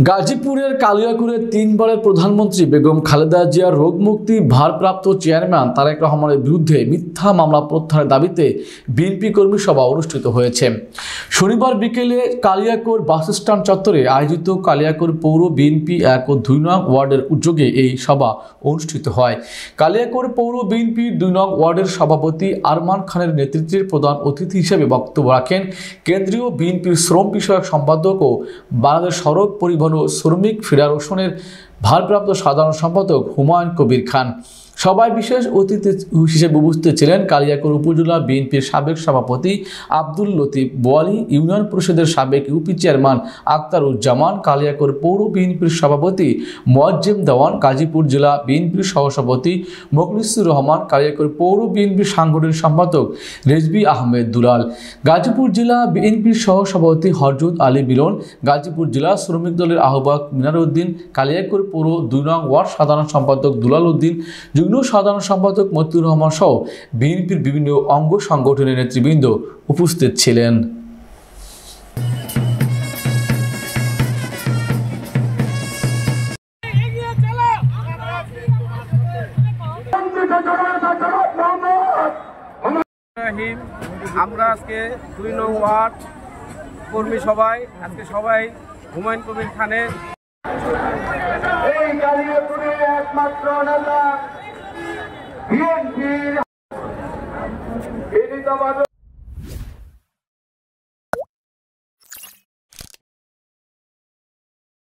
গাজীপুরের কালিয়াকৈরে তিনবারের প্রধানমন্ত্রী বেগম খালেদা জিয়ার রোগমুক্তি ভারপ্রাপ্ত চেয়ারম্যান তারেক রহমানের বিরুদ্ধে মিথ্যা মামলা প্রত্যাহারের দাবিতে বিএনপি কর্মী সভা অনুষ্ঠিত হয়েছে। শনিবার বিকেলে কালিয়াকৈর বাসস্ট্যান্ড চত্বরে আয়োজিত কালিয়াকৈর পৌর বিএনপি 1 ও 2 নং ওয়ার্ডের উদ্যোগে এই সভা অনুষ্ঠিত হয়। কালিয়াকৈর পৌর বিএনপির 2 নং ওয়ার্ডের সভাপতি আরমান খানের নেতৃত্বে প্রধান অতিথি হিসেবে বক্তব্য রাখেন কেন্দ্রীয় বিএনপির শ্রম বিষয়ক সম্পাদক ও বাংলাদেশ সড়ক পরিবহন ও শ্রমিক ফেডারেশনের ভারপ্রাপ্ত সাধারণ সম্পাদক হুমায়ুন কবির খান। সভায় বিশেষ অতিথি হিসেবে উপস্থিত ছিলেন কালিয়াকৈর উপজেলা বিএনপির সাবেক সভাপতি আব্দুল লতিফ বোয়ালি, ইউনিয়ন পরিষদের সাবেক ইউপি চেয়ারম্যান আখতারুজ্জামান, কালিয়াকৈর পৌর বিএনপির সভাপতি মোয়াজ্জেম দেওয়ান, গাজীপুর জেলা বিএনপির সহসভাপতি মোখলিসুর রহমান, কালিয়াকৈর পৌর বিএনপির সাংগঠনিক সম্পাদক রেজবি আহমেদ দুলাল, গাজীপুর জেলা বিএনপির সহসভাপতি হরজত আলী মিলন, গাজীপুর জেলা শ্রমিক দলের আহ্বায়ক মিনার উদ্দিন, কালিয়াকৈর পৌর 2 নং ওয়ার্ড সাধারণ সম্পাদক দুলাল উদ্দিন, যুগ্ম সাধারণ সম্পাদক মতিউর রহমান সহ বিএনপির বিভিন্ন অঙ্গ সংগঠনের নেতৃবৃন্দ উপস্থিত ছিলেন। আমরা আজকে 2 নং ওয়ার্ড কর্মী সভায় সবাই হুমায়ুন কবির খানের এই কালিয়াকৈরে একমাত্র নেতা বিএনপির